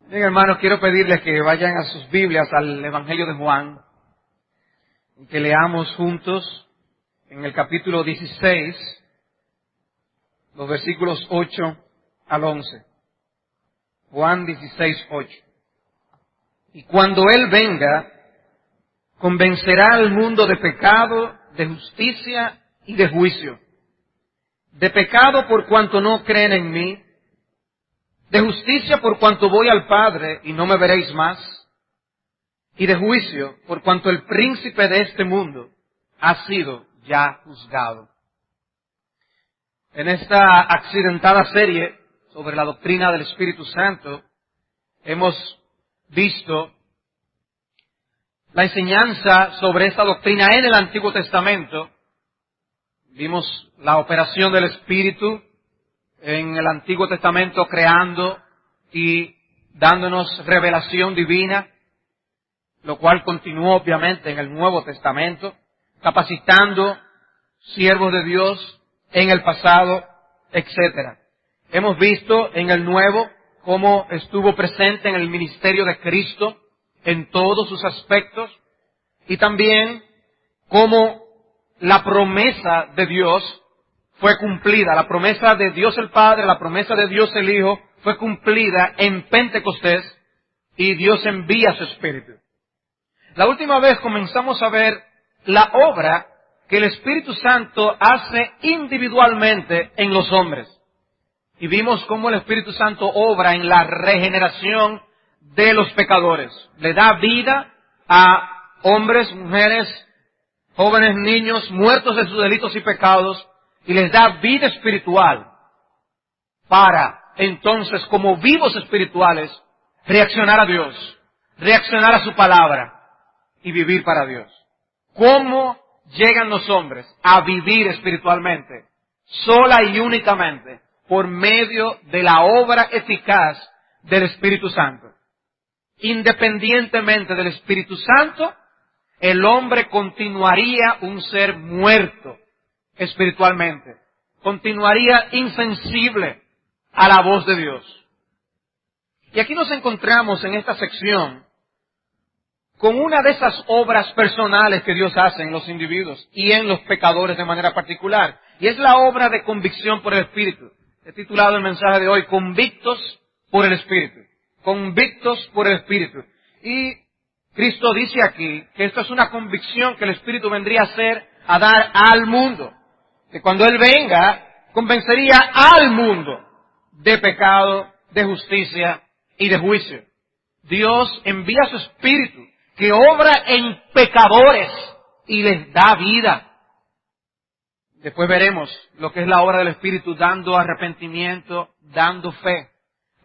Bien, hermanos, quiero pedirles que vayan a sus Biblias al Evangelio de Juan y que leamos juntos en el capítulo 16, los versículos 8 al 11. Juan 16, 8. Y cuando Él venga, convencerá al mundo de pecado, de justicia y de juicio. De pecado por cuanto no creen en mí, de justicia por cuanto voy al Padre y no me veréis más, y de juicio por cuanto el príncipe de este mundo ha sido ya juzgado. En esta accidentada serie sobre la doctrina del Espíritu Santo, hemos visto la enseñanza sobre esta doctrina en el Antiguo Testamento. Vimos la operación del Espíritu en el Antiguo Testamento creando y dándonos revelación divina, lo cual continuó obviamente en el Nuevo Testamento, capacitando siervos de Dios en el pasado, etc. Hemos visto en el Nuevo cómo estuvo presente en el ministerio de Cristo en todos sus aspectos y también cómo la promesa de Dios fue cumplida. La promesa de Dios el Padre, la promesa de Dios el Hijo fue cumplida en Pentecostés y Dios envía su Espíritu. La última vez comenzamos a ver la obra que el Espíritu Santo hace individualmente en los hombres. Y vimos cómo el Espíritu Santo obra en la regeneración de los pecadores. Le da vida a hombres, mujeres, jóvenes, niños, muertos de sus delitos y pecados, y les da vida espiritual para, entonces, como vivos espirituales, reaccionar a Dios, reaccionar a su palabra y vivir para Dios. ¿Cómo llegan los hombres a vivir espiritualmente? Sola y únicamente por medio de la obra eficaz del Espíritu Santo. Independientemente del Espíritu Santo, el hombre continuaría un ser muerto espiritualmente. Continuaría insensible a la voz de Dios. Y aquí nos encontramos en esta sección con una de esas obras personales que Dios hace en los individuos y en los pecadores de manera particular. Y es la obra de convicción por el Espíritu. He titulado el mensaje de hoy, Convictos por el Espíritu. Convictos por el Espíritu. Y Cristo dice aquí que esto es una convicción que el Espíritu vendría a dar al mundo. Que cuando Él venga, convencería al mundo de pecado, de justicia y de juicio. Dios envía su Espíritu que obra en pecadores y les da vida. Después veremos lo que es la obra del Espíritu dando arrepentimiento, dando fe.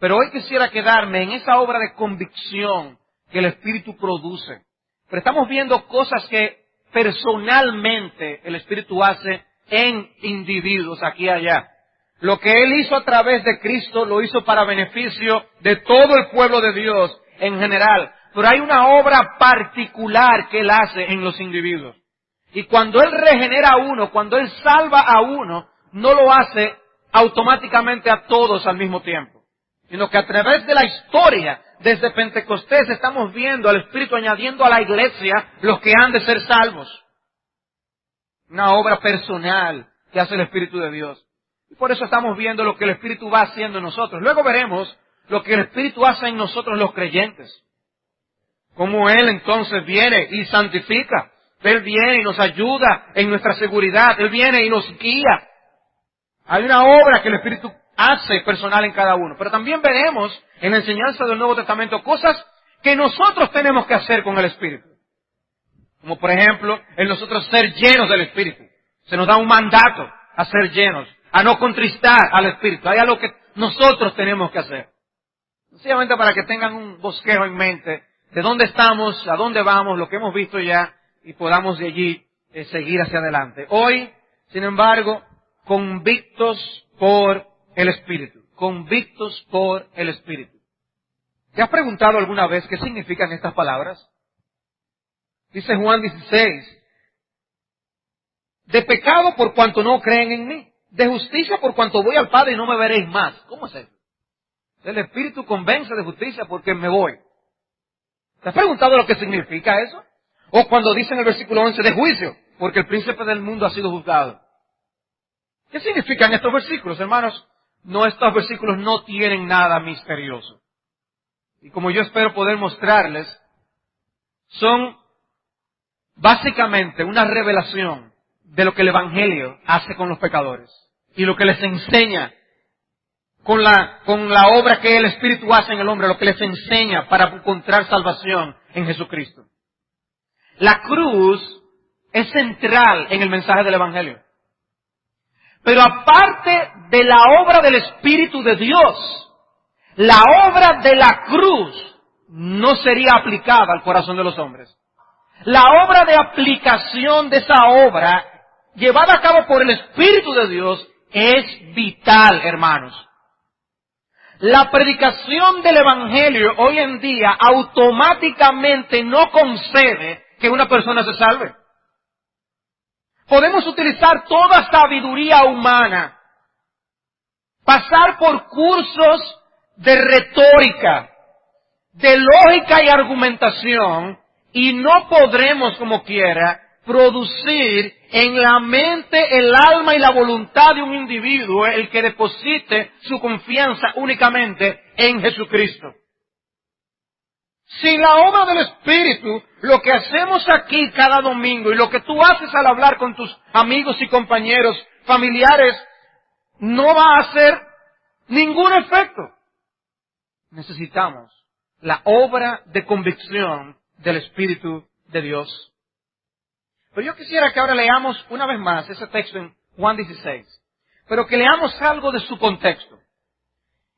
Pero hoy quisiera quedarme en esa obra de convicción que el Espíritu produce. Pero estamos viendo cosas que personalmente el Espíritu hace en individuos aquí y allá. Lo que Él hizo a través de Cristo lo hizo para beneficio de todo el pueblo de Dios en general. Pero hay una obra particular que Él hace en los individuos. Y cuando Él regenera a uno, cuando Él salva a uno, no lo hace automáticamente a todos al mismo tiempo. Sino que a través de la historia, desde Pentecostés, estamos viendo al Espíritu añadiendo a la iglesia los que han de ser salvos. Una obra personal que hace el Espíritu de Dios. Y por eso estamos viendo lo que el Espíritu va haciendo en nosotros. Luego veremos lo que el Espíritu hace en nosotros los creyentes. Cómo Él entonces viene y santifica. Él viene y nos ayuda en nuestra seguridad. Él viene y nos guía. Hay una obra que el Espíritu hace personal en cada uno. Pero también veremos en la enseñanza del Nuevo Testamento cosas que nosotros tenemos que hacer con el Espíritu. Como por ejemplo, en nosotros ser llenos del Espíritu. Se nos da un mandato a ser llenos, a no contristar al Espíritu. Hay algo que nosotros tenemos que hacer. Sencillamente para que tengan un bosquejo en mente de dónde estamos, a dónde vamos, lo que hemos visto ya, y podamos de allí seguir hacia adelante. Hoy, sin embargo, convictos por el Espíritu. Convictos por el Espíritu. ¿Te has preguntado alguna vez qué significan estas palabras? Dice Juan 16, de pecado por cuanto no creen en mí, de justicia por cuanto voy al Padre y no me veréis más. ¿Cómo es eso? El Espíritu convence de justicia porque me voy. ¿Te has preguntado lo que significa eso? O cuando dice en el versículo 11 de juicio, porque el príncipe del mundo ha sido juzgado. ¿Qué significan estos versículos, hermanos? No, estos versículos no tienen nada misterioso. Y como yo espero poder mostrarles, son básicamente una revelación de lo que el Evangelio hace con los pecadores y lo que les enseña con la obra que el Espíritu hace en el hombre, lo que les enseña para encontrar salvación en Jesucristo. La cruz es central en el mensaje del Evangelio. Pero aparte de la obra del Espíritu de Dios, la obra de la cruz no sería aplicada al corazón de los hombres. La obra de aplicación de esa obra, llevada a cabo por el Espíritu de Dios, es vital, hermanos. La predicación del Evangelio hoy en día automáticamente no concede que una persona se salve. Podemos utilizar toda sabiduría humana, pasar por cursos de retórica, de lógica y argumentación, y no podremos, como quiera, producir en la mente, el alma y la voluntad de un individuo el que deposite su confianza únicamente en Jesucristo. Sin la obra del Espíritu, lo que hacemos aquí cada domingo y lo que tú haces al hablar con tus amigos y compañeros, familiares, no va a hacer ningún efecto. Necesitamos la obra de convicción del Espíritu de Dios. Pero yo quisiera que ahora leamos una vez más ese texto en Juan 16, pero que leamos algo de su contexto.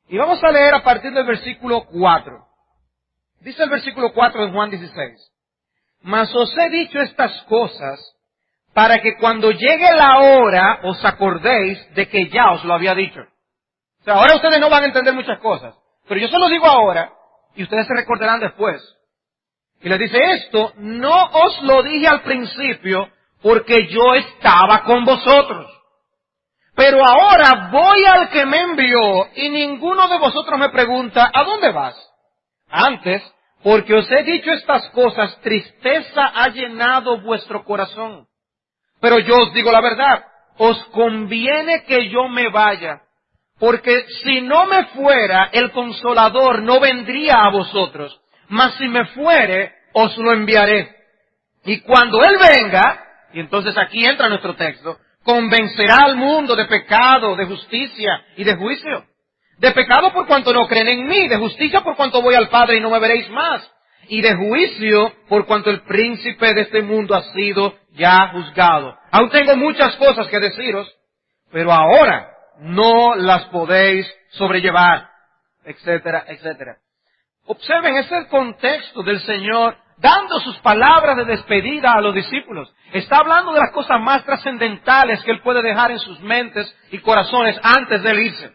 Y vamos a leer a partir del versículo 4. Dice el versículo 4 de Juan 16. Mas os he dicho estas cosas para que cuando llegue la hora os acordéis de que ya os lo había dicho. O sea, ahora ustedes no van a entender muchas cosas, pero yo se lo digo ahora y ustedes se recordarán después. Y les dice, esto no os lo dije al principio porque yo estaba con vosotros. Pero ahora voy al que me envió y ninguno de vosotros me pregunta, ¿a dónde vas? Antes, porque os he dicho estas cosas, tristeza ha llenado vuestro corazón. Pero yo os digo la verdad, os conviene que yo me vaya, porque si no me fuera, el Consolador no vendría a vosotros, mas si me fuere, os lo enviaré. Y cuando Él venga, y entonces aquí entra nuestro texto, convencerá al mundo de pecado, de justicia y de juicio. De pecado por cuanto no creen en mí, de justicia por cuanto voy al Padre y no me veréis más, y de juicio por cuanto el príncipe de este mundo ha sido ya juzgado. Aún tengo muchas cosas que deciros, pero ahora no las podéis sobrellevar, etcétera, etcétera. Observen, ese es el contexto del Señor dando sus palabras de despedida a los discípulos. Está hablando de las cosas más trascendentales que Él puede dejar en sus mentes y corazones antes de Él irse.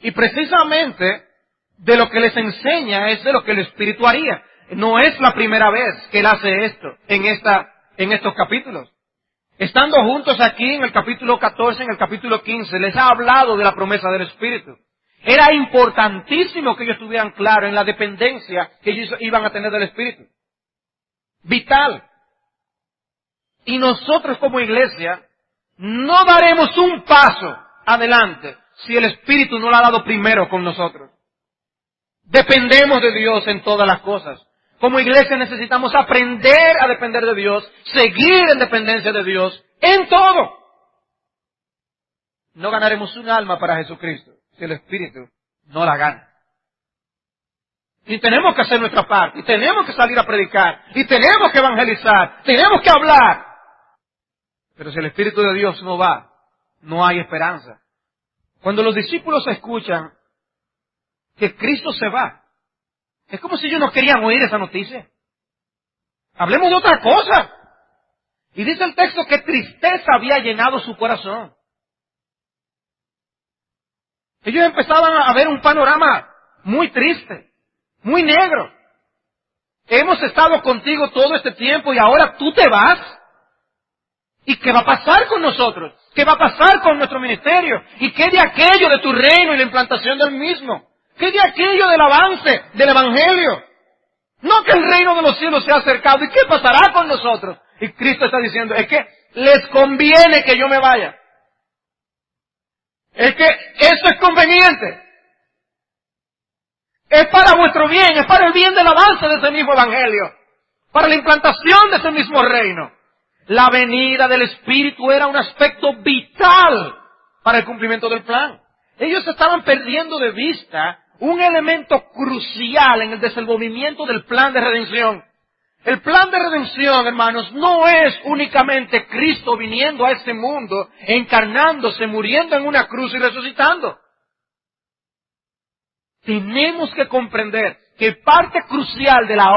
Y precisamente de lo que les enseña es de lo que el Espíritu haría. No es la primera vez que Él hace esto en estos capítulos. Estando juntos aquí en el capítulo 14, en el capítulo 15, les ha hablado de la promesa del Espíritu. Era importantísimo que ellos estuvieran claros en la dependencia que ellos iban a tener del Espíritu. Vital. Y nosotros como iglesia no daremos un paso adelante si el Espíritu no lo ha dado primero con nosotros. Dependemos de Dios en todas las cosas. Como iglesia necesitamos aprender a depender de Dios, seguir en dependencia de Dios, en todo. No ganaremos un alma para Jesucristo si el Espíritu no la gana. Y tenemos que hacer nuestra parte, y tenemos que salir a predicar, y tenemos que evangelizar, tenemos que hablar. Pero si el Espíritu de Dios no va, no hay esperanza. Cuando los discípulos escuchan que Cristo se va, es como si ellos no querían oír esa noticia. Hablemos de otra cosa. Y dice el texto que tristeza había llenado su corazón. Ellos empezaban a ver un panorama muy triste, muy negro. Hemos estado contigo todo este tiempo y ahora tú te vas. ¿Y qué va a pasar con nosotros? ¿Qué va a pasar con nuestro ministerio? ¿Y qué de aquello de tu reino y la implantación del mismo? ¿Qué de aquello del avance del Evangelio? No que el reino de los cielos se ha acercado. ¿Y qué pasará con nosotros? Y Cristo está diciendo, es que les conviene que yo me vaya. Es que eso es conveniente. Es para vuestro bien, es para el bien del avance de ese mismo Evangelio. Para la implantación de ese mismo reino. La venida del Espíritu era un aspecto vital para el cumplimiento del plan. Ellos estaban perdiendo de vista un elemento crucial en el desenvolvimiento del plan de redención. El plan de redención, hermanos, no es únicamente Cristo viniendo a este mundo, encarnándose, muriendo en una cruz y resucitando. Tenemos que comprender que parte crucial de la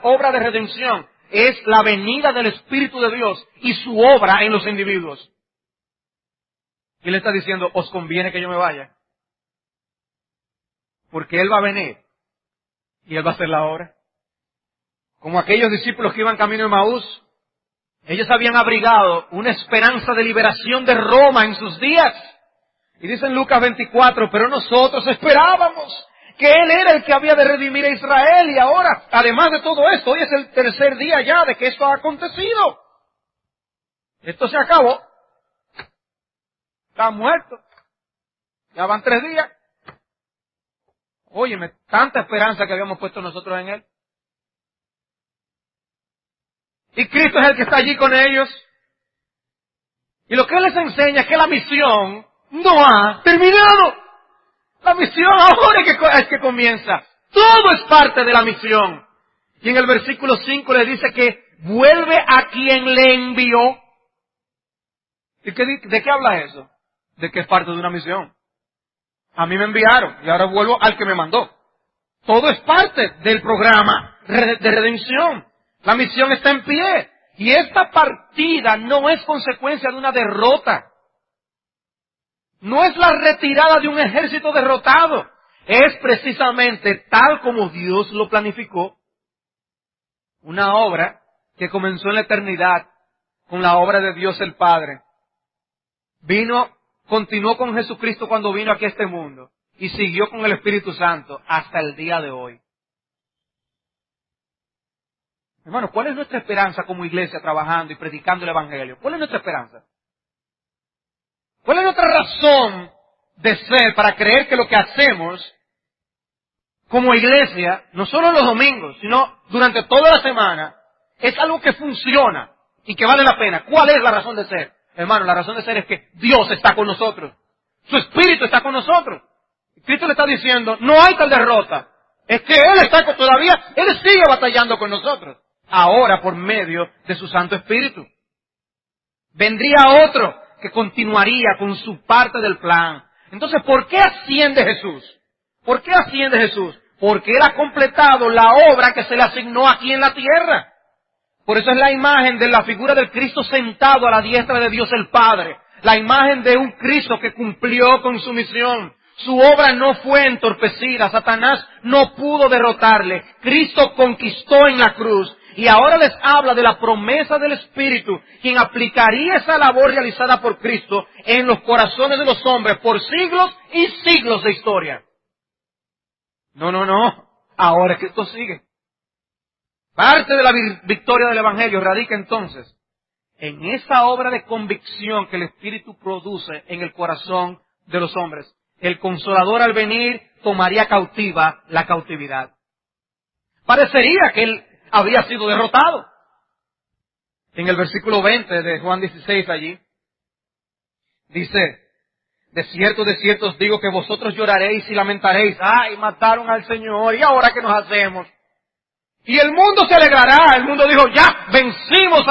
obra de redención es la venida del Espíritu de Dios y su obra en los individuos. Y Él está diciendo, os conviene que yo me vaya. Porque Él va a venir y Él va a hacer la obra. Como aquellos discípulos que iban camino de Maús, ellos habían abrigado una esperanza de liberación de Roma en sus días. Y dice en Lucas 24, pero nosotros esperábamos que Él era el que había de redimir a Israel. Y ahora, además de todo esto, hoy es el tercer día ya de que esto ha acontecido. Esto se acabó. Está muerto. Ya van 3 días. Óyeme, tanta esperanza que habíamos puesto nosotros en Él. Y Cristo es el que está allí con ellos. Y lo que Él les enseña es que la misión no ha terminado. La misión ahora es que comienza. Todo es parte de la misión. Y en el versículo 5 le dice que vuelve a quien le envió. ¿Y de qué habla eso? De que es parte de una misión. A mí me enviaron y ahora vuelvo al que me mandó. Todo es parte del programa de redención. La misión está en pie. Y esta partida no es consecuencia de una derrota. No es la retirada de un ejército derrotado. Es precisamente tal como Dios lo planificó. Una obra que comenzó en la eternidad con la obra de Dios el Padre. Continuó con Jesucristo cuando vino aquí a este mundo. Y siguió con el Espíritu Santo hasta el día de hoy. Hermano, ¿cuál es nuestra esperanza como iglesia trabajando y predicando el Evangelio? ¿Cuál es nuestra esperanza? ¿Cuál es nuestra razón de ser para creer que lo que hacemos como iglesia, no solo los domingos, sino durante toda la semana, es algo que funciona y que vale la pena? ¿Cuál es la razón de ser? Hermano, la razón de ser es que Dios está con nosotros. Su Espíritu está con nosotros. Cristo le está diciendo, no hay tal derrota. Es que Él está todavía, Él sigue batallando con nosotros. Ahora por medio de su Santo Espíritu. Vendría otro que continuaría con su parte del plan. Entonces, ¿por qué asciende Jesús? ¿Por qué asciende Jesús? Porque Él ha completado la obra que se le asignó aquí en la tierra. Por eso es la imagen de la figura del Cristo sentado a la diestra de Dios el Padre. La imagen de un Cristo que cumplió con su misión. Su obra no fue entorpecida. Satanás no pudo derrotarle. Cristo conquistó en la cruz. Y ahora les habla de la promesa del Espíritu, quien aplicaría esa labor realizada por Cristo en los corazones de los hombres por siglos y siglos de historia. No. Ahora es que esto sigue. Parte de la victoria del Evangelio radica entonces en esa obra de convicción que el Espíritu produce en el corazón de los hombres. El Consolador al venir tomaría cautiva la cautividad. Parecería que Él habría sido derrotado. En el versículo 20 de Juan 16 allí, dice, de cierto os digo que vosotros lloraréis y lamentaréis. ¡Ay, mataron al Señor! ¿Y ahora qué nos hacemos? Y el mundo se alegrará. El mundo dijo, ya, vencimos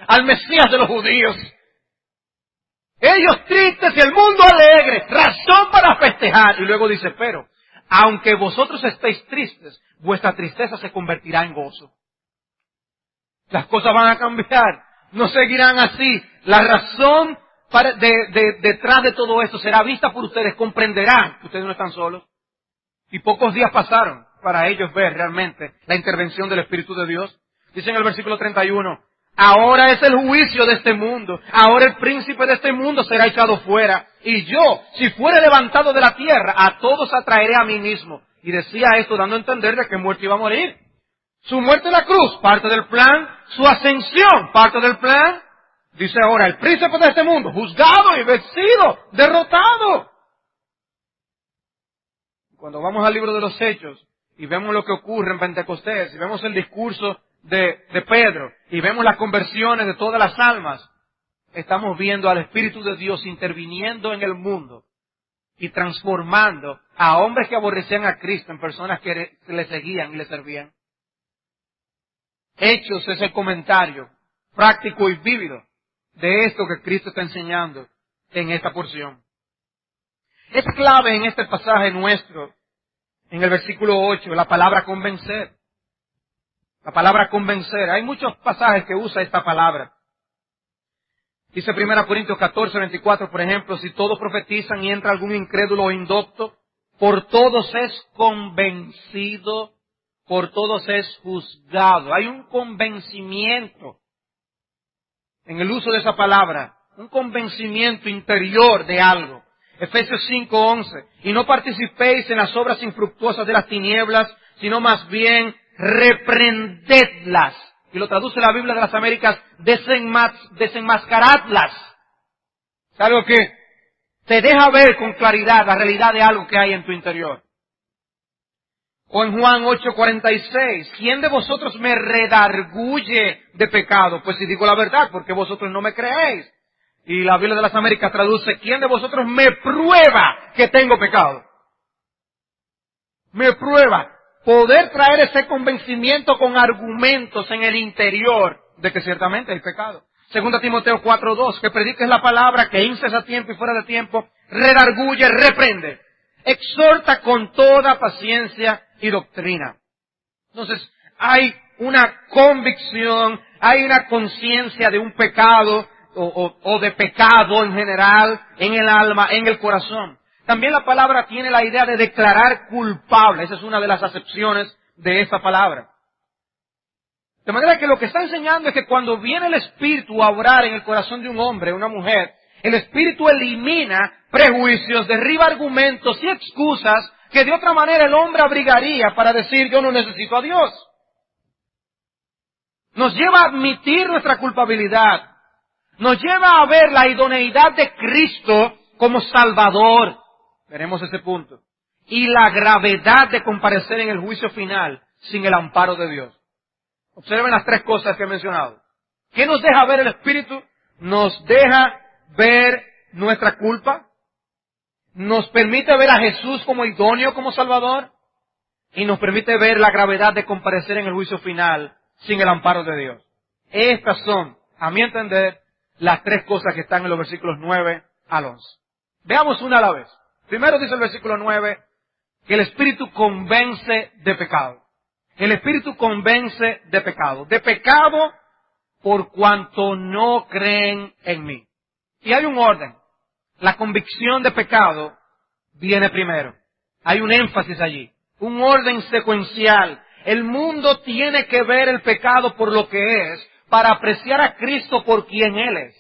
al Mesías de los judíos. Ellos tristes y el mundo alegre. Razón para festejar. Y luego dice, pero, aunque vosotros estéis tristes, vuestra tristeza se convertirá en gozo. Las cosas van a cambiar. No seguirán así. La razón detrás de todo esto será vista por ustedes. Comprenderán que ustedes no están solos. Y pocos días pasaron para ellos ver realmente la intervención del Espíritu de Dios. Dice en el versículo 31, ahora es el juicio de este mundo. Ahora el príncipe de este mundo será echado fuera. Y yo, si fuere levantado de la tierra, a todos atraeré a mí mismo. Y decía esto dando a entender de que muerto iba a morir. Su muerte en la cruz, parte del plan. Su ascensión, parte del plan. Dice ahora, el príncipe de este mundo, juzgado y vencido, derrotado. Cuando vamos al libro de los Hechos y vemos lo que ocurre en Pentecostés, y vemos el discurso de Pedro, y vemos las conversiones de todas las almas, estamos viendo al Espíritu de Dios interviniendo en el mundo y transformando a hombres que aborrecían a Cristo en personas que le seguían y le servían. Hechos es el comentario práctico y vívido de esto que Cristo está enseñando en esta porción. Es clave en este pasaje nuestro, en el versículo 8, la palabra convencer. La palabra convencer. Hay muchos pasajes que usa esta palabra. Dice 1 Corintios 14, 24, por ejemplo, si todos profetizan y entra algún incrédulo o indocto, por todos es convencido, por todos es juzgado. Hay un convencimiento en el uso de esa palabra, un convencimiento interior de algo. Efesios 5:11, y no participéis en las obras infructuosas de las tinieblas, sino más bien reprendedlas. Y lo traduce la Biblia de las Américas, desenmascaradlas. Es algo que te deja ver con claridad la realidad de algo que hay en tu interior. O en Juan 8:46, ¿quién de vosotros me redarguye de pecado? Pues si digo la verdad, porque vosotros no me creéis. Y la Biblia de las Américas traduce, ¿quién de vosotros me prueba que tengo pecado? Me prueba. Poder traer ese convencimiento con argumentos en el interior de que ciertamente hay pecado. 2 Timoteo 4:2, que prediques la palabra, que inces a tiempo y fuera de tiempo, redarguye, reprende, exhorta con toda paciencia y doctrina. Entonces, hay una convicción, hay una conciencia de un pecado, o de pecado en general, en el alma, en el corazón. También la palabra tiene la idea de declarar culpable. Esa es una de las acepciones de esta palabra. De manera que lo que está enseñando es que cuando viene el Espíritu a obrar en el corazón de un hombre, una mujer, el Espíritu elimina prejuicios, derriba argumentos y excusas que de otra manera el hombre abrigaría para decir yo no necesito a Dios. Nos lleva a admitir nuestra culpabilidad. Nos lleva a ver la idoneidad de Cristo como Salvador. Veremos ese punto. Y la gravedad de comparecer en el juicio final sin el amparo de Dios. Observen las tres cosas que he mencionado. ¿Qué nos deja ver el Espíritu? Nos deja ver nuestra culpa. Nos permite ver a Jesús como idóneo, como Salvador. Y nos permite ver la gravedad de comparecer en el juicio final sin el amparo de Dios. Estas son, a mi entender, las tres cosas que están en los versículos 9 al 11. Veamos una a la vez. Primero dice el versículo 9 que el Espíritu convence de pecado. El Espíritu convence de pecado. De pecado por cuanto no creen en mí. Y hay un orden. La convicción de pecado viene primero. Hay un énfasis allí. Un orden secuencial. El mundo tiene que ver el pecado por lo que es para apreciar a Cristo por quien Él es.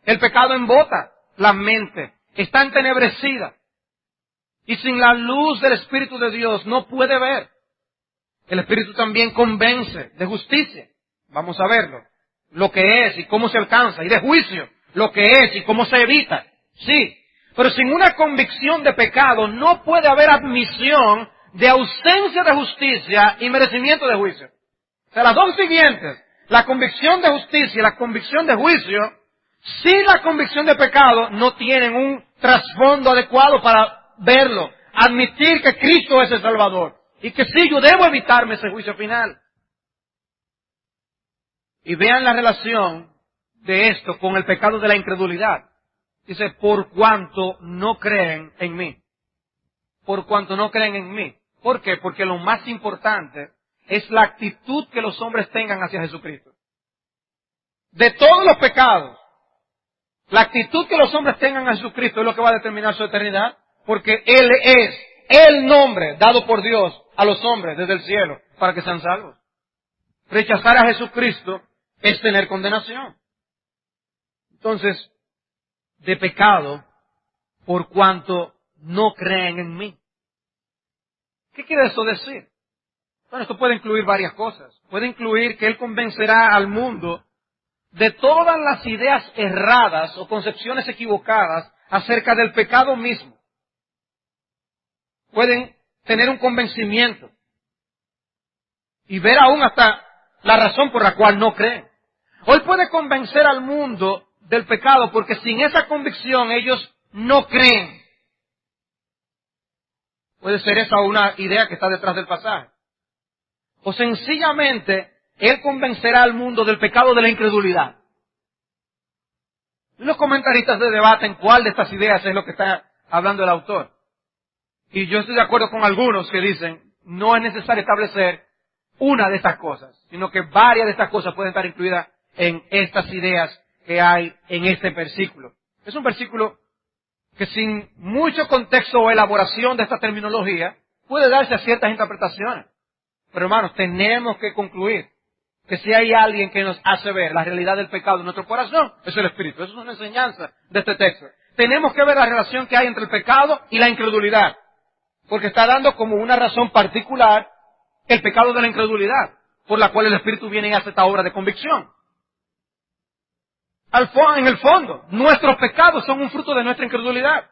El pecado embota la mente. Está entenebrecida. Y sin la luz del Espíritu de Dios no puede ver. El Espíritu también convence de justicia. Vamos a verlo. Lo que es y cómo se alcanza. Y de juicio. Lo que es y cómo se evita. Sí. Pero sin una convicción de pecado no puede haber admisión de ausencia de justicia y merecimiento de juicio. O sea, las dos siguientes, la convicción de justicia y la convicción de juicio, sin la convicción de pecado, no tienen un trasfondo adecuado para verlo, admitir que Cristo es el Salvador y que sí, yo debo evitarme ese juicio final. Y vean la relación de esto con el pecado de la incredulidad. Dice, por cuanto no creen en mí. Por cuanto no creen en mí. ¿Por qué? Porque lo más importante es la actitud que los hombres tengan hacia Jesucristo. De todos los pecados, la actitud que los hombres tengan a Jesucristo es lo que va a determinar su eternidad. Porque Él es el nombre dado por Dios a los hombres desde el cielo para que sean salvos. Rechazar a Jesucristo es tener condenación. Entonces, de pecado por cuanto no creen en mí. ¿Qué quiere eso decir? Bueno, esto puede incluir varias cosas. Puede incluir que Él convencerá al mundo de todas las ideas erradas o concepciones equivocadas acerca del pecado mismo. Pueden tener un convencimiento y ver aún hasta la razón por la cual no creen. Hoy puede convencer al mundo del pecado porque sin esa convicción ellos no creen. Puede ser esa una idea que está detrás del pasaje. O sencillamente, Él convencerá al mundo del pecado de la incredulidad. Y los comentaristas debaten cuál de estas ideas es lo que está hablando el autor. Y yo estoy de acuerdo con algunos que dicen, no es necesario establecer una de estas cosas, sino que varias de estas cosas pueden estar incluidas en estas ideas que hay en este versículo. Es un versículo que sin mucho contexto o elaboración de esta terminología puede darse a ciertas interpretaciones. Pero hermanos, tenemos que concluir que si hay alguien que nos hace ver la realidad del pecado en nuestro corazón, es el Espíritu. Eso es una enseñanza de este texto. Tenemos que ver la relación que hay entre el pecado y la incredulidad, porque está dando como una razón particular el pecado de la incredulidad, por la cual el Espíritu viene y hace esta obra de convicción. En el fondo, nuestros pecados son un fruto de nuestra incredulidad.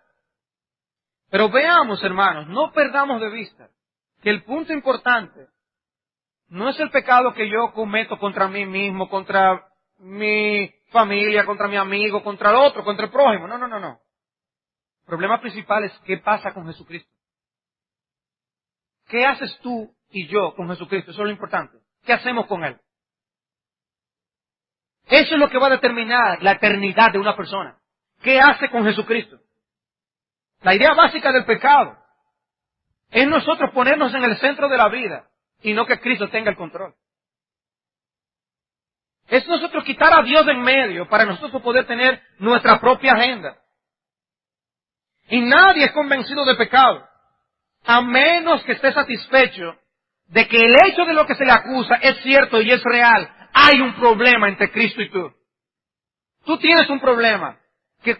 Pero veamos, hermanos, no perdamos de vista que el punto importante no es el pecado que yo cometo contra mí mismo, contra mi familia, contra mi amigo, contra el otro, contra el prójimo. No. El problema principal es qué pasa con Jesucristo. ¿Qué haces tú y yo con Jesucristo? Eso es lo importante. ¿Qué hacemos con Él? Eso es lo que va a determinar la eternidad de una persona. ¿Qué hace con Jesucristo? La idea básica del pecado es nosotros ponernos en el centro de la vida y no que Cristo tenga el control. Es nosotros quitar a Dios de en medio para nosotros poder tener nuestra propia agenda. Y nadie es convencido de pecado, a menos que esté satisfecho de que el hecho de lo que se le acusa es cierto y es real. Hay un problema entre Cristo y tú. Tú tienes un problema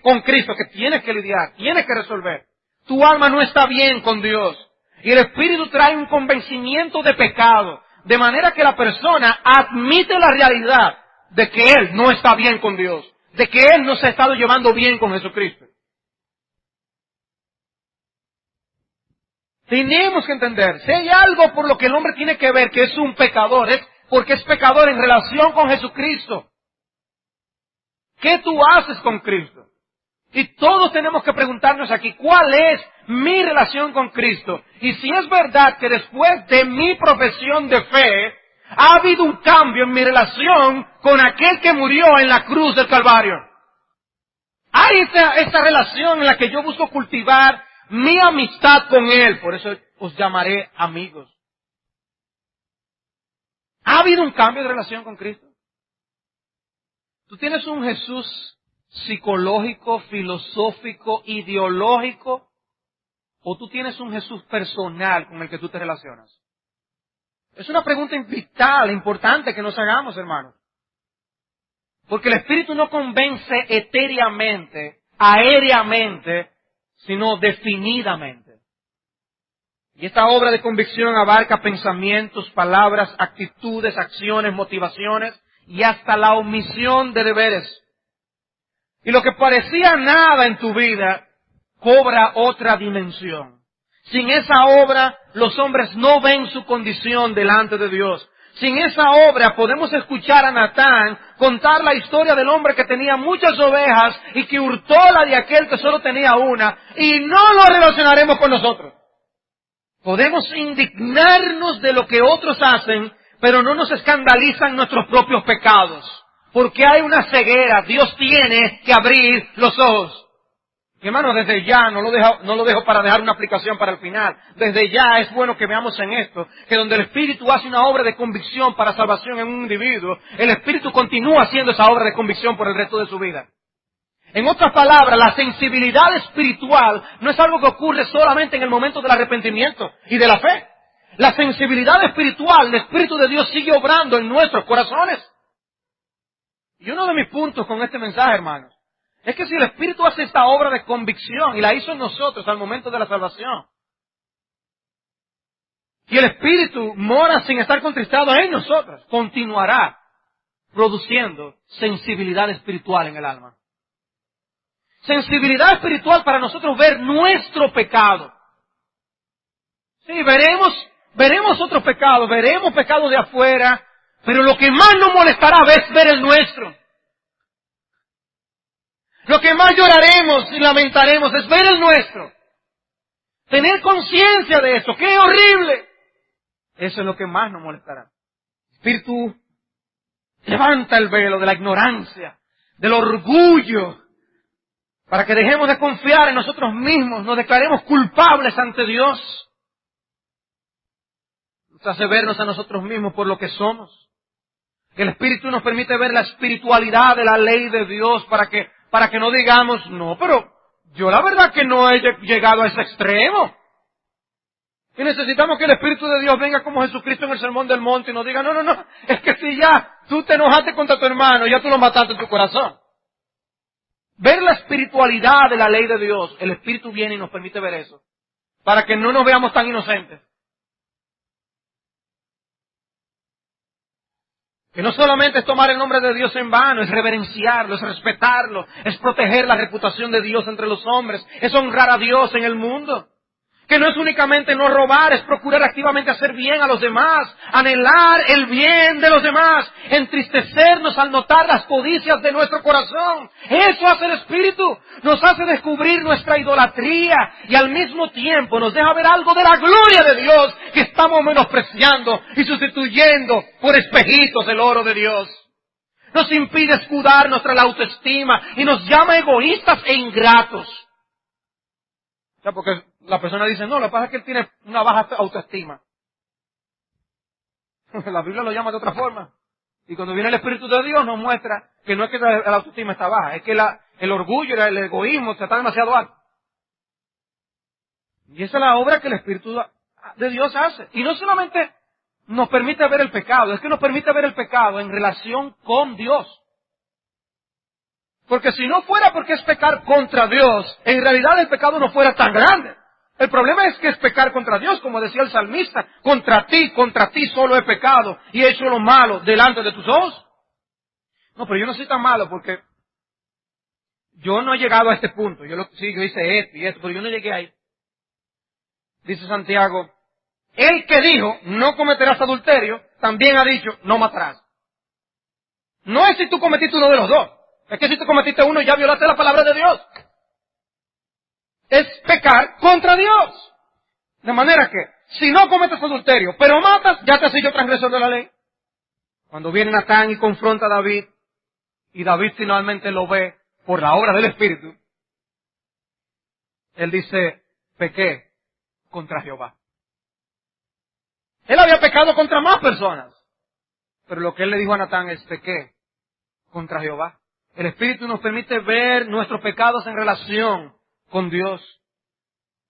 con Cristo que tienes que lidiar, tienes que resolver. Tu alma no está bien con Dios. Y el Espíritu trae un convencimiento de pecado, de manera que la persona admite la realidad de que él no está bien con Dios, de que él no se ha estado llevando bien con Jesucristo. Tenemos que entender, si hay algo por lo que el hombre tiene que ver que es un pecador, es porque es pecador en relación con Jesucristo. ¿Qué tú haces con Cristo? Y todos tenemos que preguntarnos aquí, ¿cuál es mi relación con Cristo? Y si es verdad que después de mi profesión de fe, ha habido un cambio en mi relación con aquel que murió en la cruz del Calvario. Hay esta relación en la que yo busco cultivar mi amistad con Él. Por eso os llamaré amigos. ¿Ha habido un cambio de relación con Cristo? Tú tienes un Jesús psicológico, filosófico, ideológico, o tú tienes un Jesús personal con el que tú te relacionas. Es una pregunta vital, importante que nos hagamos, hermanos. Porque el Espíritu no convence etéreamente, aéreamente, sino definidamente. Y esta obra de convicción abarca pensamientos, palabras, actitudes, acciones, motivaciones y hasta la omisión de deberes. Y lo que parecía nada en tu vida cobra otra dimensión. Sin esa obra, los hombres no ven su condición delante de Dios. Sin esa obra podemos escuchar a Natán contar la historia del hombre que tenía muchas ovejas y que hurtó la de aquel que solo tenía una, y no lo relacionaremos con nosotros. Podemos indignarnos de lo que otros hacen, pero no nos escandalizan nuestros propios pecados. Porque hay una ceguera, Dios tiene que abrir los ojos. Y hermano, desde ya, no lo dejo para dejar una aplicación para el final. Desde ya es bueno que veamos en esto, que donde el Espíritu hace una obra de convicción para salvación en un individuo, el Espíritu continúa haciendo esa obra de convicción por el resto de su vida. En otras palabras, la sensibilidad espiritual no es algo que ocurre solamente en el momento del arrepentimiento y de la fe. La sensibilidad espiritual, el Espíritu de Dios sigue obrando en nuestros corazones. Y uno de mis puntos con este mensaje, hermanos, es que si el Espíritu hace esta obra de convicción y la hizo en nosotros al momento de la salvación, y el Espíritu mora sin estar contristado en nosotros, continuará produciendo sensibilidad espiritual en el alma. Sensibilidad espiritual para nosotros ver nuestro pecado. Sí, veremos otros pecados, veremos pecados de afuera, pero lo que más nos molestará es ver el nuestro. Lo que más lloraremos y lamentaremos es ver el nuestro. Tener conciencia de eso, ¡qué horrible! Eso es lo que más nos molestará. Espíritu, levanta el velo de la ignorancia, del orgullo, para que dejemos de confiar en nosotros mismos, nos declaremos culpables ante Dios. Nos hace vernos a nosotros mismos por lo que somos. El Espíritu nos permite ver la espiritualidad de la ley de Dios para que no digamos, no, pero yo la verdad que no he llegado a ese extremo. Y necesitamos que el Espíritu de Dios venga como Jesucristo en el Sermón del Monte y nos diga, no, es que si ya tú te enojaste contra tu hermano, ya tú lo mataste en tu corazón. Ver la espiritualidad de la ley de Dios, el Espíritu viene y nos permite ver eso, para que no nos veamos tan inocentes. Que no solamente es tomar el nombre de Dios en vano, es reverenciarlo, es respetarlo, es proteger la reputación de Dios entre los hombres, es honrar a Dios en el mundo. Que no es únicamente no robar, es procurar activamente hacer bien a los demás, anhelar el bien de los demás, entristecernos al notar las codicias de nuestro corazón. Eso hace el Espíritu, nos hace descubrir nuestra idolatría y al mismo tiempo nos deja ver algo de la gloria de Dios que estamos menospreciando y sustituyendo por espejitos el oro de Dios. Nos impide escudar nuestra autoestima y nos llama egoístas e ingratos. O sea, porque la persona dice, no, lo que pasa es que él tiene una baja autoestima. La Biblia lo llama de otra forma. Y cuando viene el Espíritu de Dios nos muestra que no es que la autoestima está baja, es que el orgullo, el egoísmo está demasiado alto. Y esa es la obra que el Espíritu de Dios hace. Y no solamente nos permite ver el pecado, es que nos permite ver el pecado en relación con Dios. Porque si no fuera porque es pecar contra Dios, en realidad el pecado no fuera tan grande. El problema es que es pecar contra Dios, como decía el salmista, contra ti solo he pecado y he hecho lo malo delante de tus ojos. No, pero yo no soy tan malo porque yo no he llegado a este punto. Yo hice esto y esto, pero yo no llegué ahí. Dice Santiago, el que dijo, no cometerás adulterio, también ha dicho, no matarás. No es si tú cometiste uno de los dos. Es que si tú cometiste uno ya violaste la palabra de Dios. Es pecar contra Dios. De manera que, si no cometes adulterio, pero matas, ya te has hecho transgresor de la ley. Cuando viene Natán y confronta a David, y David finalmente lo ve por la obra del Espíritu, él dice, pequé contra Jehová. Él había pecado contra más personas, pero lo que él le dijo a Natán es, pequé contra Jehová. El Espíritu nos permite ver nuestros pecados en relación con Dios.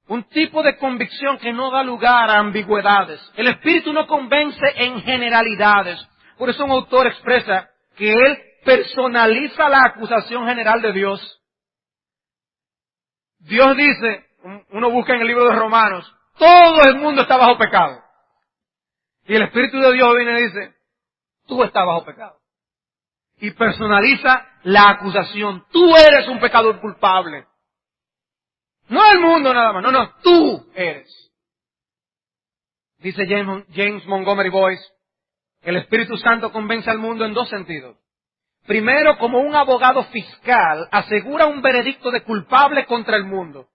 Un tipo de convicción que no da lugar a ambigüedades. El Espíritu no convence en generalidades. Por eso un autor expresa que él personaliza la acusación general de Dios. Dios dice, uno busca en el libro de Romanos, todo el mundo está bajo pecado. Y el Espíritu de Dios viene y dice, tú estás bajo pecado. Y personaliza la acusación. Tú eres un pecador culpable. No el mundo nada más. No, tú eres. Dice James Montgomery Boyce, el Espíritu Santo convence al mundo en dos sentidos. Primero, como un abogado fiscal, asegura un veredicto de culpable contra el mundo.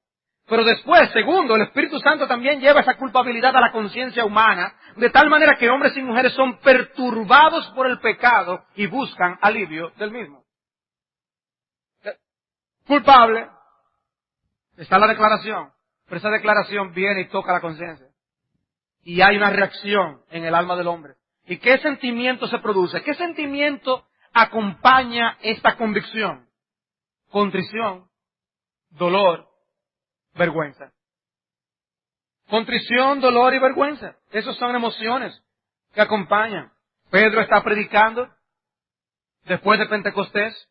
Pero después, segundo, el Espíritu Santo también lleva esa culpabilidad a la conciencia humana, de tal manera que hombres y mujeres son perturbados por el pecado y buscan alivio del mismo. Culpable, está la declaración, pero esa declaración viene y toca la conciencia. Y hay una reacción en el alma del hombre. ¿Y qué sentimiento se produce? ¿Qué sentimiento acompaña esta convicción? Contrición, dolor, vergüenza. Contrición, dolor y vergüenza. Esas son emociones que acompañan. Pedro está predicando después de Pentecostés.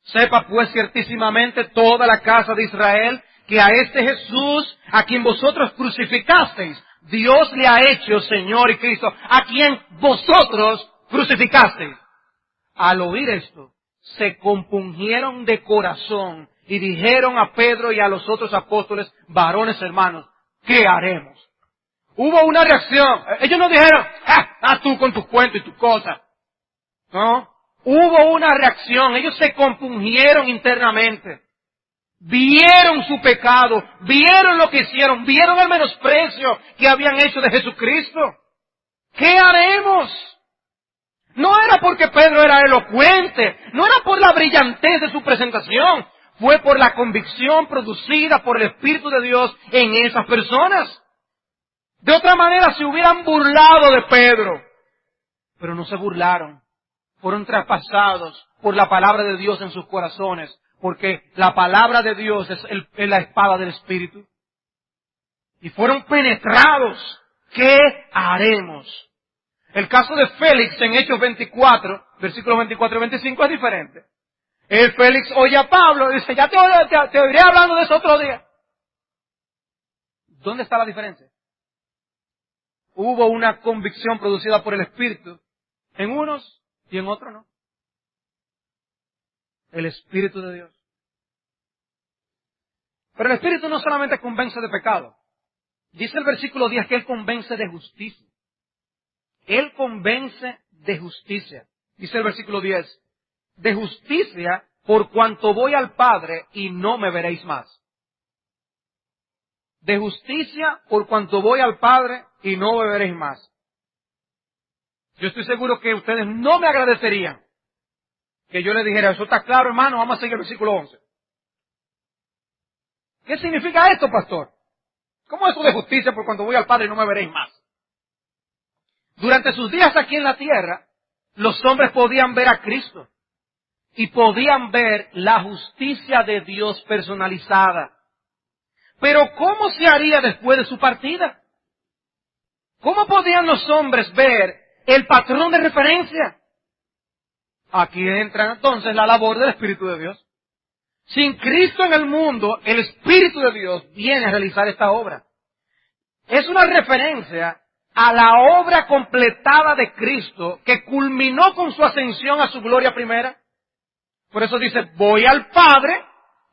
Sepa pues ciertísimamente toda la casa de Israel que a este Jesús, a quien vosotros crucificasteis, Dios le ha hecho Señor y Cristo, a quien vosotros crucificasteis. Al oír esto, se compungieron de corazón y dijeron a Pedro y a los otros apóstoles, varones hermanos, ¿qué haremos? Hubo una reacción. Ellos no dijeron, tú con tus cuentos y tus cosas. No. Hubo una reacción. Ellos se compungieron internamente. Vieron su pecado, vieron lo que hicieron, vieron el menosprecio que habían hecho de Jesucristo. ¿Qué haremos? No era porque Pedro era elocuente, no era por la brillantez de su presentación, fue por la convicción producida por el Espíritu de Dios en esas personas. De otra manera se hubieran burlado de Pedro, pero no se burlaron, fueron traspasados por la palabra de Dios en sus corazones, porque la palabra de Dios es la espada del Espíritu. Y fueron penetrados. ¿Qué haremos? El caso de Félix en Hechos 24, versículos 24 y 25 es diferente. El Félix oye a Pablo y dice, ya te oiré hablando de eso otro día. ¿Dónde está la diferencia? Hubo una convicción producida por el Espíritu en unos y en otros no. El Espíritu de Dios. Pero el Espíritu no solamente convence de pecado. Dice el versículo 10 que Él convence de justicia. Él convence de justicia. Dice el versículo 10. De justicia por cuanto voy al Padre y no me veréis más. De justicia por cuanto voy al Padre y no me veréis más. Yo estoy seguro que ustedes no me agradecerían que yo les dijera, eso está claro, hermano, vamos a seguir el versículo 11. ¿Qué significa esto, pastor? ¿Cómo es eso de justicia por cuando voy al Padre y no me veréis más? Durante sus días aquí en la tierra, los hombres podían ver a Cristo y podían ver la justicia de Dios personalizada. Pero ¿cómo se haría después de su partida? ¿Cómo podían los hombres ver el patrón de referencia? Aquí entra entonces la labor del Espíritu de Dios. Sin Cristo en el mundo, el Espíritu de Dios viene a realizar esta obra. Es una referencia a la obra completada de Cristo que culminó con su ascensión a su gloria primera. Por eso dice, voy al Padre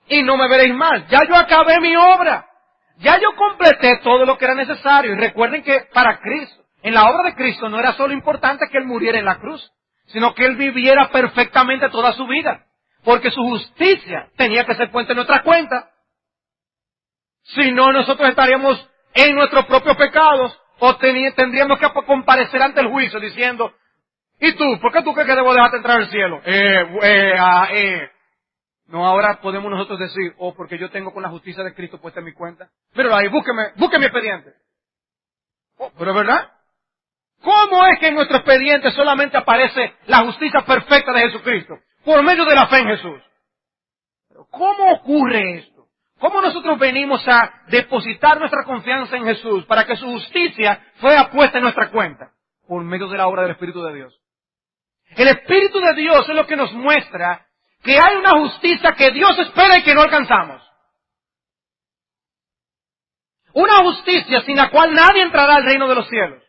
y no me veréis más. Ya yo acabé mi obra. Ya yo completé todo lo que era necesario. Y recuerden que para Cristo, en la obra de Cristo no era solo importante que Él muriera en la cruz, sino que Él viviera perfectamente toda su vida. Porque su justicia tenía que ser puesta en nuestra cuenta. Si no, nosotros estaríamos en nuestros propios pecados o tendríamos que comparecer ante el juicio diciendo, ¿y tú? ¿Por qué tú crees que debo dejarte entrar al cielo? No, ahora podemos nosotros decir, porque yo tengo con la justicia de Cristo puesta en mi cuenta. Pero ahí, busque mi expediente. Pero es verdad. ¿Cómo es que en nuestro expediente solamente aparece la justicia perfecta de Jesucristo? Por medio de la fe en Jesús. Pero ¿cómo ocurre esto? ¿Cómo nosotros venimos a depositar nuestra confianza en Jesús para que su justicia sea puesta en nuestra cuenta? Por medio de la obra del Espíritu de Dios. El Espíritu de Dios es lo que nos muestra que hay una justicia que Dios espera y que no alcanzamos. Una justicia sin la cual nadie entrará al reino de los cielos.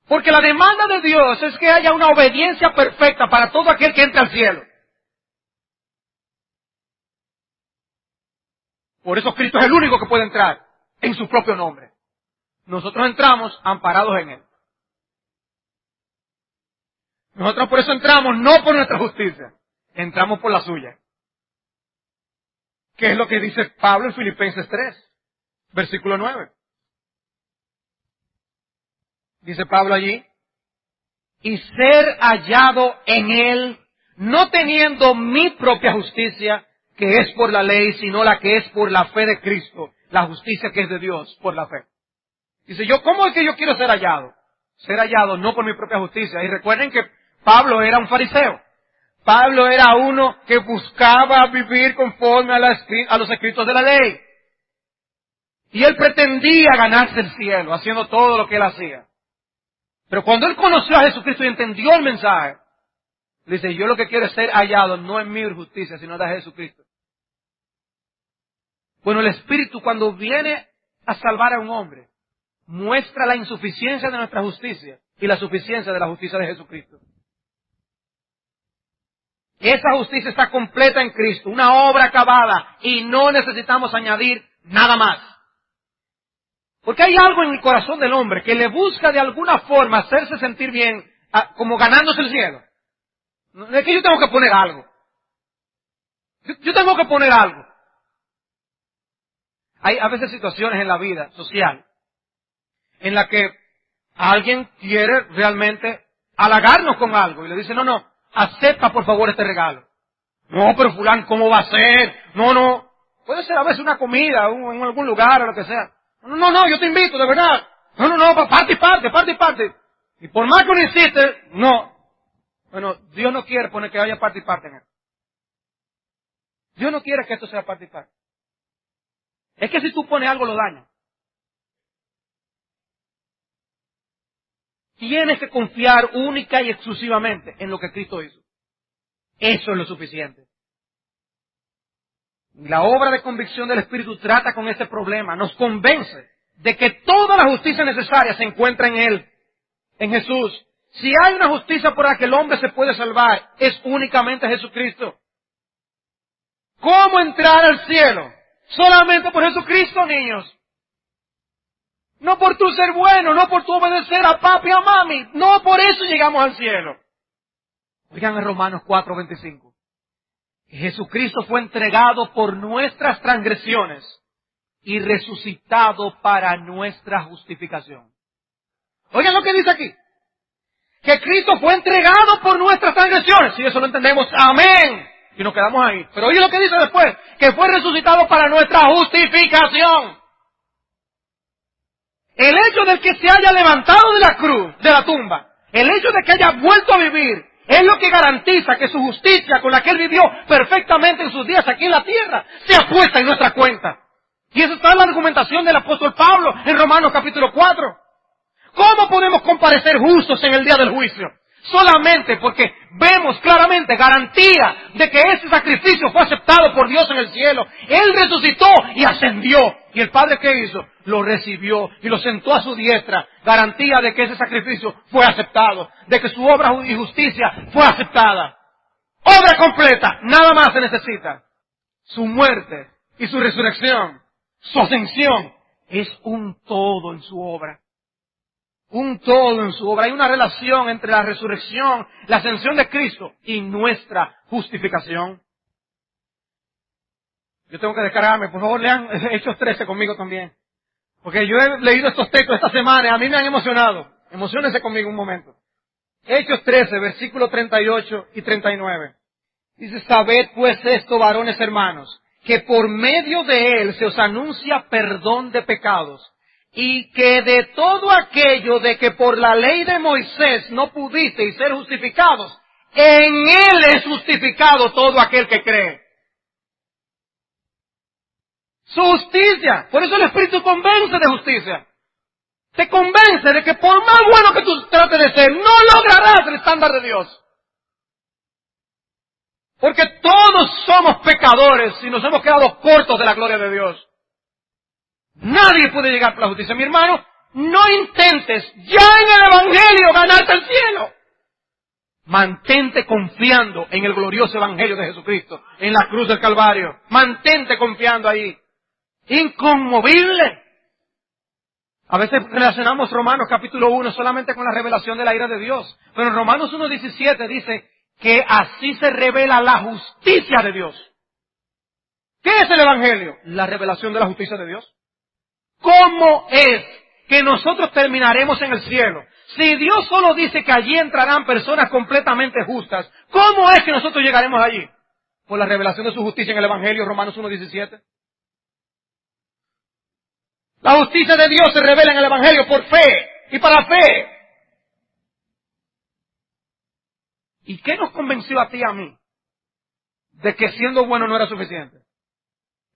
Porque la demanda de Dios es que haya una obediencia perfecta para todo aquel que entre al cielo. Por eso Cristo es el único que puede entrar en su propio nombre. Nosotros entramos amparados en Él. Nosotros por eso entramos no por nuestra justicia, entramos por la suya. ¿Qué es lo que dice Pablo en Filipenses 3, versículo 9? Dice Pablo allí, y ser hallado en Él, no teniendo mi propia justicia, que es por la ley, sino la que es por la fe de Cristo, la justicia que es de Dios por la fe. Dice, ¿cómo es que yo quiero ser hallado? Ser hallado no por mi propia justicia. Y recuerden que Pablo era un fariseo. Pablo era uno que buscaba vivir conforme a los escritos de la ley. Y él pretendía ganarse el cielo, haciendo todo lo que él hacía. Pero cuando él conoció a Jesucristo y entendió el mensaje, le dice, yo lo que quiero es ser hallado, no en mi justicia, sino de Jesucristo. Bueno, el Espíritu cuando viene a salvar a un hombre, muestra la insuficiencia de nuestra justicia y la suficiencia de la justicia de Jesucristo. Esa justicia está completa en Cristo, una obra acabada, y no necesitamos añadir nada más. Porque hay algo en el corazón del hombre que le busca de alguna forma hacerse sentir bien, como ganándose el cielo. Es que yo tengo que poner algo. Yo tengo que poner algo. Hay a veces situaciones en la vida social en la que alguien quiere realmente halagarnos con algo y le dice, no, acepta por favor este regalo. No, pero fulano, ¿cómo va a ser? No. Puede ser a veces una comida en algún lugar o lo que sea. No, yo te invito, de verdad. No, parte y parte. Y por más que uno insiste, no. Bueno, Dios no quiere poner que haya parte y parte en esto. Dios no quiere que esto sea parte y parte. Es que si tú pones algo lo dañas. Tienes que confiar única y exclusivamente en lo que Cristo hizo. Eso es lo suficiente. La obra de convicción del Espíritu trata con este problema. Nos convence de que toda la justicia necesaria se encuentra en Él, en Jesús. Si hay una justicia por la que el hombre se puede salvar, es únicamente Jesucristo. ¿Cómo entrar al cielo? Solamente por Jesucristo, niños. No por tu ser bueno, no por tu obedecer a papi y a mami. No por eso llegamos al cielo. Oigan en Romanos 4:25. Jesucristo fue entregado por nuestras transgresiones y resucitado para nuestra justificación. Oigan lo que dice aquí. Que Cristo fue entregado por nuestras transgresiones. Si eso lo entendemos, amén. Y nos quedamos ahí. Pero oye lo que dice después. Que fue resucitado para nuestra justificación. El hecho de que se haya levantado de la cruz, de la tumba, el hecho de que haya vuelto a vivir, es lo que garantiza que su justicia con la que Él vivió perfectamente en sus días aquí en la tierra, sea puesta en nuestra cuenta. Y esa está la argumentación del apóstol Pablo en Romanos capítulo 4. ¿Cómo podemos comparecer justos en el día del juicio? Solamente porque vemos claramente garantía de que ese sacrificio fue aceptado por Dios en el cielo. Él resucitó y ascendió. ¿Y el Padre qué hizo? Lo recibió y lo sentó a su diestra. Garantía de que ese sacrificio fue aceptado. De que su obra y justicia fue aceptada. Obra completa. Nada más se necesita. Su muerte y su resurrección, su ascensión, es un todo en su obra. Un todo en su obra. Hay una relación entre la resurrección, la ascensión de Cristo y nuestra justificación. Yo tengo que descargarme. Por favor, lean Hechos 13 conmigo también. Porque yo he leído estos textos esta semana y a mí me han emocionado. Emociónense conmigo un momento. Hechos 13, versículos 38 y 39. Dice, sabed pues esto, varones hermanos, que por medio de Él se os anuncia perdón de pecados, y que de todo aquello de que por la ley de Moisés no pudisteis ser justificados, en Él es justificado todo aquel que cree. Su justicia. Por eso el Espíritu convence de justicia. Te convence de que por más bueno que tú trates de ser, no lograrás el estándar de Dios. Porque todos somos pecadores y nos hemos quedado cortos de la gloria de Dios. Nadie puede llegar por la justicia. Mi hermano, no intentes ya en el Evangelio ganarte el cielo. Mantente confiando en el glorioso Evangelio de Jesucristo, en la cruz del Calvario. Mantente confiando ahí. Inconmovible. A veces relacionamos Romanos capítulo 1 solamente con la revelación de la ira de Dios. Pero en Romanos 1:17 dice que así se revela la justicia de Dios. ¿Qué es el Evangelio? La revelación de la justicia de Dios. ¿Cómo es que nosotros terminaremos en el cielo? Si Dios solo dice que allí entrarán personas completamente justas, ¿cómo es que nosotros llegaremos allí? Por la revelación de su justicia en el Evangelio, Romanos 1:17. La justicia de Dios se revela en el Evangelio por fe y para fe. ¿Y qué nos convenció a ti y a mí de que siendo bueno no era suficiente?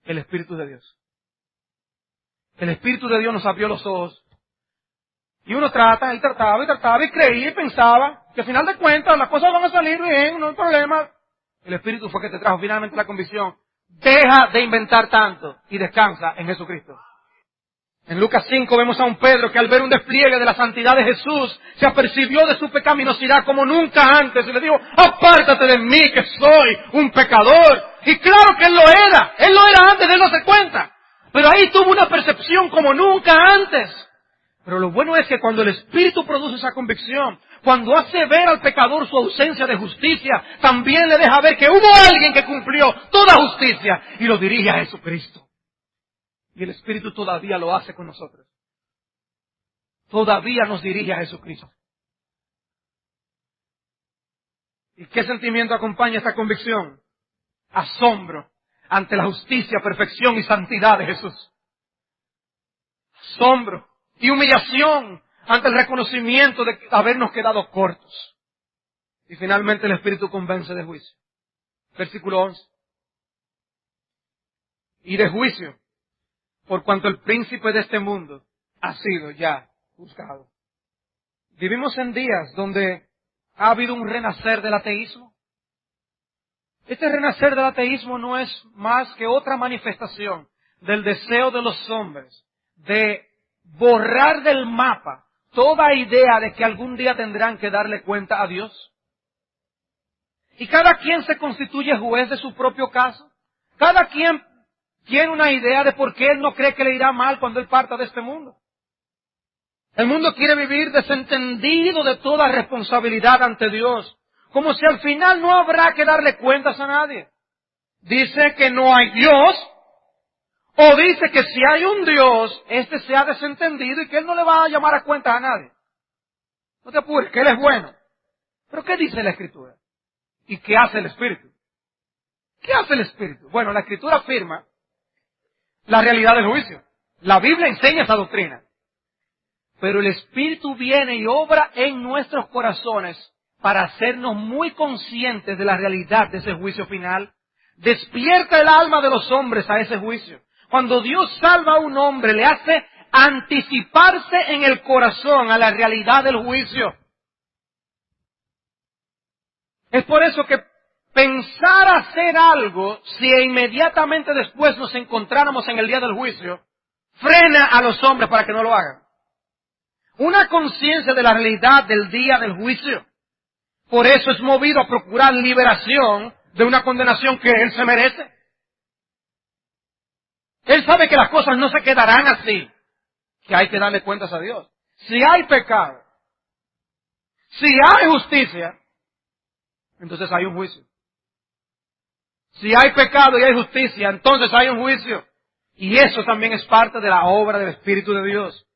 El Espíritu de Dios. El Espíritu de Dios nos abrió los ojos. Y uno trataba y creía y pensaba que al final de cuentas las cosas van a salir bien, no hay problema. El Espíritu fue que te trajo finalmente la convicción. Deja de inventar tanto y descansa en Jesucristo. En Lucas 5 vemos a un Pedro que al ver un despliegue de la santidad de Jesús se apercibió de su pecaminosidad como nunca antes y le dijo: apártate de mí que soy un pecador. Y claro que él lo era antes de él darse cuenta, pero ahí tuvo una percepción como nunca antes. Pero lo bueno es que cuando el Espíritu produce esa convicción, cuando hace ver al pecador su ausencia de justicia, también le deja ver que hubo alguien que cumplió toda justicia y lo dirige a Jesucristo. Y el Espíritu todavía lo hace con nosotros. Todavía nos dirige a Jesucristo. ¿Y qué sentimiento acompaña esta convicción? Asombro ante la justicia, perfección y santidad de Jesús. Asombro y humillación ante el reconocimiento de habernos quedado cortos. Y finalmente el Espíritu convence de juicio. Versículo 11. Y de juicio, por cuanto el príncipe de este mundo ha sido ya juzgado. Vivimos en días donde ha habido un renacer del ateísmo. Este renacer del ateísmo no es más que otra manifestación del deseo de los hombres de borrar del mapa toda idea de que algún día tendrán que darle cuenta a Dios. Y cada quien se constituye juez de su propio caso. Cada quien tiene una idea de por qué él no cree que le irá mal cuando él parta de este mundo. El mundo quiere vivir desentendido de toda responsabilidad ante Dios, como si al final no habrá que darle cuentas a nadie. Dice que no hay Dios, o dice que si hay un Dios, este se ha desentendido y que él no le va a llamar a cuentas a nadie. No te apures, que él es bueno. Pero ¿qué dice la Escritura? ¿Y qué hace el Espíritu? ¿Qué hace el Espíritu? Bueno, la Escritura afirma la realidad del juicio. La Biblia enseña esa doctrina. Pero el Espíritu viene y obra en nuestros corazones para hacernos muy conscientes de la realidad de ese juicio final. Despierta el alma de los hombres a ese juicio. Cuando Dios salva a un hombre, le hace anticiparse en el corazón a la realidad del juicio. Es por eso que pensar hacer algo, si inmediatamente después nos encontráramos en el día del juicio, frena a los hombres para que no lo hagan. Una conciencia de la realidad del día del juicio. Por eso es movido a procurar liberación de una condenación que él se merece. Él sabe que las cosas no se quedarán así, que hay que darle cuentas a Dios. Si hay pecado, si hay justicia, entonces hay un juicio. Si hay pecado y hay justicia, entonces hay un juicio. Y eso también es parte de la obra del Espíritu de Dios.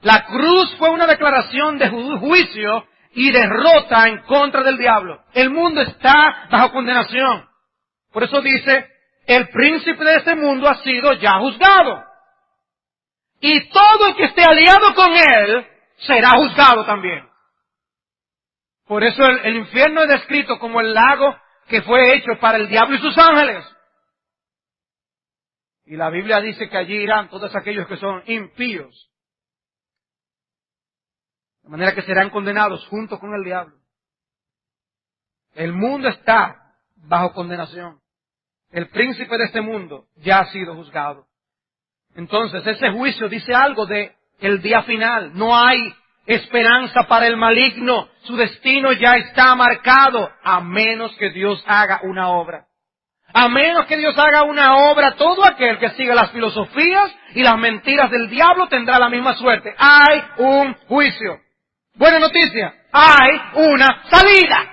La cruz fue una declaración de juicio y derrota en contra del diablo. El mundo está bajo condenación. Por eso dice, el príncipe de este mundo ha sido ya juzgado. Y todo el que esté aliado con él será juzgado también. Por eso el infierno es descrito como el lago que fue hecho para el diablo y sus ángeles. Y la Biblia dice que allí irán todos aquellos que son impíos. De manera que serán condenados junto con el diablo. El mundo está bajo condenación. El príncipe de este mundo ya ha sido juzgado. Entonces ese juicio dice algo de el día final. No hay esperanza para el maligno. Su destino ya está marcado, a menos que Dios haga una obra. A menos que Dios haga una obra, todo aquel que siga las filosofías y las mentiras del diablo tendrá la misma suerte. Hay un juicio. Buena noticia, hay una salida.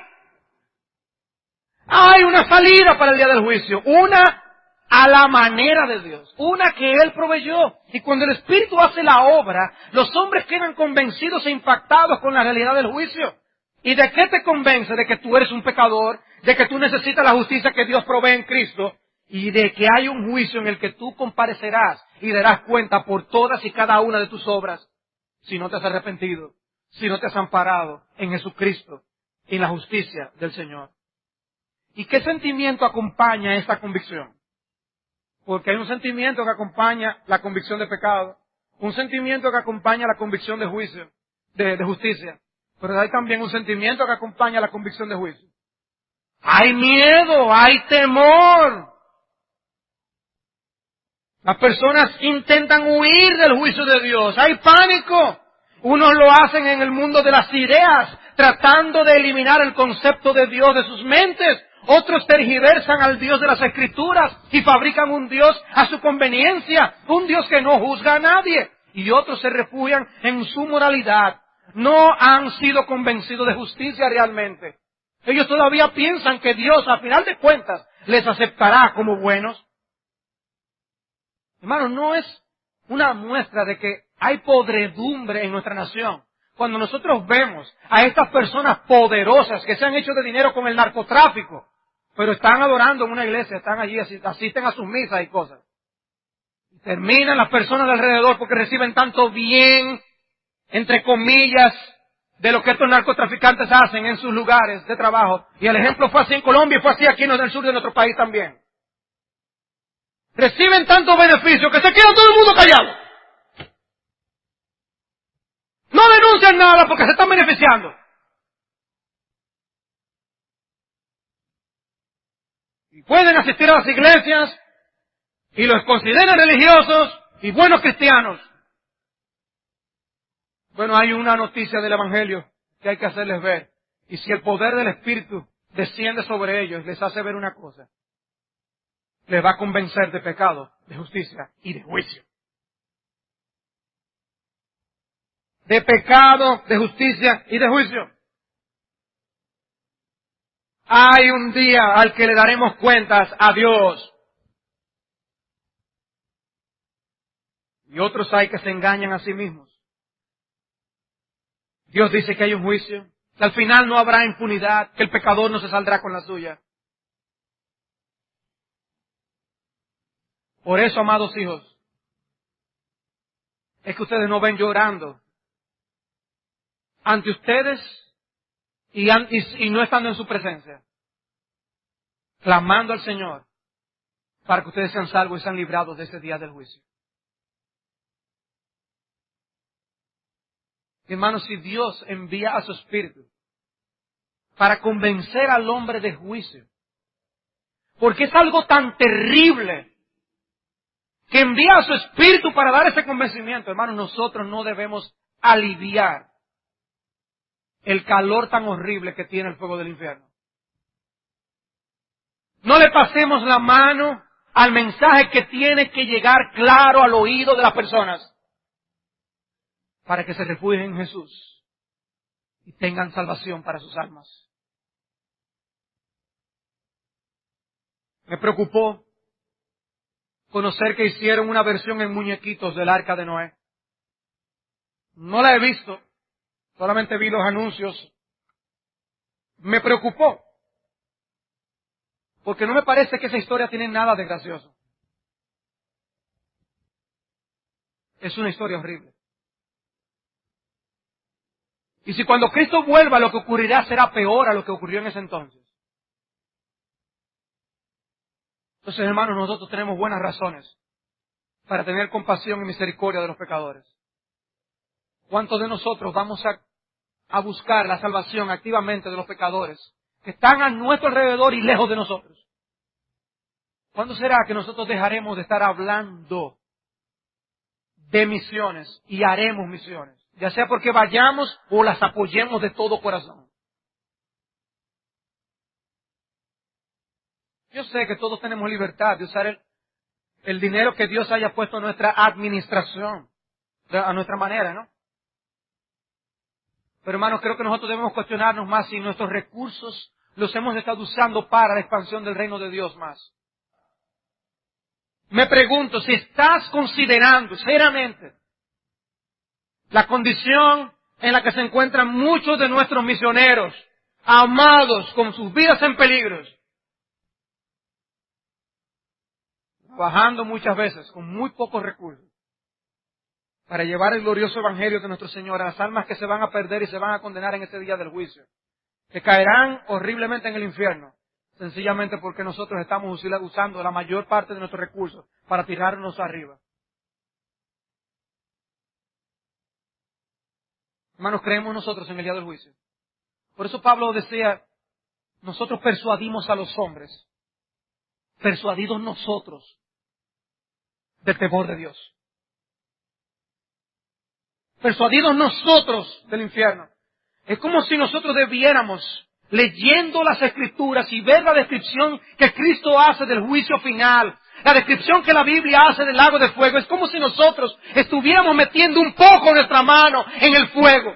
Hay una salida para el día del juicio. Una a la manera de Dios. Una que Él proveyó. Y cuando el Espíritu hace la obra, los hombres quedan convencidos e impactados con la realidad del juicio. ¿Y de qué te convence? De que tú eres un pecador, de que tú necesitas la justicia que Dios provee en Cristo, y de que hay un juicio en el que tú comparecerás y darás cuenta por todas y cada una de tus obras, si no te has arrepentido, si no te has amparado en Jesucristo y en la justicia del Señor. ¿Y qué sentimiento acompaña esta convicción? Porque hay un sentimiento que acompaña la convicción de pecado, un sentimiento que acompaña la convicción de juicio, de justicia, pero hay también un sentimiento que acompaña la convicción de juicio. Hay miedo, hay temor. Las personas intentan huir del juicio de Dios. Hay pánico. Unos lo hacen en el mundo de las ideas, tratando de eliminar el concepto de Dios de sus mentes. Otros tergiversan al Dios de las Escrituras y fabrican un Dios a su conveniencia, un Dios que no juzga a nadie. Y otros se refugian en su moralidad. No han sido convencidos de justicia realmente. Ellos todavía piensan que Dios, a final de cuentas, les aceptará como buenos. Hermano, no es una muestra de que hay podredumbre en nuestra nación. Cuando nosotros vemos a estas personas poderosas que se han hecho de dinero con el narcotráfico, pero están adorando en una iglesia, están allí, asisten a sus misas y cosas. Y terminan las personas de alrededor porque reciben tanto bien, entre comillas, de lo que estos narcotraficantes hacen en sus lugares de trabajo. Y el ejemplo fue así en Colombia y fue así aquí en el sur de nuestro país también. Reciben tantos beneficios que se queda todo el mundo callado. No denuncian nada porque se están beneficiando. Y pueden asistir a las iglesias y los consideran religiosos y buenos cristianos. Bueno, hay una noticia del Evangelio que hay que hacerles ver. Y si el poder del Espíritu desciende sobre ellos, les hace ver una cosa. Les va a convencer de pecado, de justicia y de juicio. De pecado, de justicia y de juicio. Hay un día al que le daremos cuentas a Dios. Y otros hay que se engañan a sí mismos. Dios dice que hay un juicio, que al final no habrá impunidad, que el pecador no se saldrá con la suya. Por eso, amados hijos, es que ustedes no ven llorando ante ustedes y no estando en su presencia, clamando al Señor para que ustedes sean salvos y sean librados de ese día del juicio. Hermanos, si Dios envía a su Espíritu para convencer al hombre de juicio, porque es algo tan terrible que envía a su Espíritu para dar ese convencimiento, hermanos, nosotros no debemos aliviar el calor tan horrible que tiene el fuego del infierno. No le pasemos la mano al mensaje que tiene que llegar claro al oído de las personas para que se refugien en Jesús y tengan salvación para sus almas. Me preocupó conocer que hicieron una versión en muñequitos del Arca de Noé. No la he visto, solamente vi los anuncios. Me preocupó, porque no me parece que esa historia tiene nada de gracioso. Es una historia horrible. Y si cuando Cristo vuelva lo que ocurrirá será peor a lo que ocurrió en ese entonces. Entonces, hermanos, nosotros tenemos buenas razones para tener compasión y misericordia de los pecadores. ¿Cuántos de nosotros vamos a buscar la salvación activamente de los pecadores que están a nuestro alrededor y lejos de nosotros? ¿Cuándo será que nosotros dejaremos de estar hablando de misiones y haremos misiones? Ya sea porque vayamos o las apoyemos de todo corazón. Yo sé que todos tenemos libertad de usar el dinero que Dios haya puesto en nuestra administración, a nuestra manera, ¿no? Pero hermanos, creo que nosotros debemos cuestionarnos más si nuestros recursos los hemos estado usando para la expansión del reino de Dios más. Me pregunto si estás considerando seriamente la condición en la que se encuentran muchos de nuestros misioneros, amados, con sus vidas en peligro, trabajando muchas veces con muy pocos recursos para llevar el glorioso evangelio de nuestro Señor a las almas que se van a perder y se van a condenar en ese día del juicio, que caerán horriblemente en el infierno, sencillamente porque nosotros estamos usando la mayor parte de nuestros recursos para tirarnos arriba. Hermanos, creemos nosotros en el día del juicio. Por eso Pablo decía, nosotros persuadimos a los hombres, persuadidos nosotros. del temor de Dios. Persuadidos nosotros del infierno. Es como si nosotros debiéramos, leyendo las Escrituras y ver la descripción que Cristo hace del juicio final, la descripción que la Biblia hace del lago de fuego, es como si nosotros estuviéramos metiendo un poco nuestra mano en el fuego.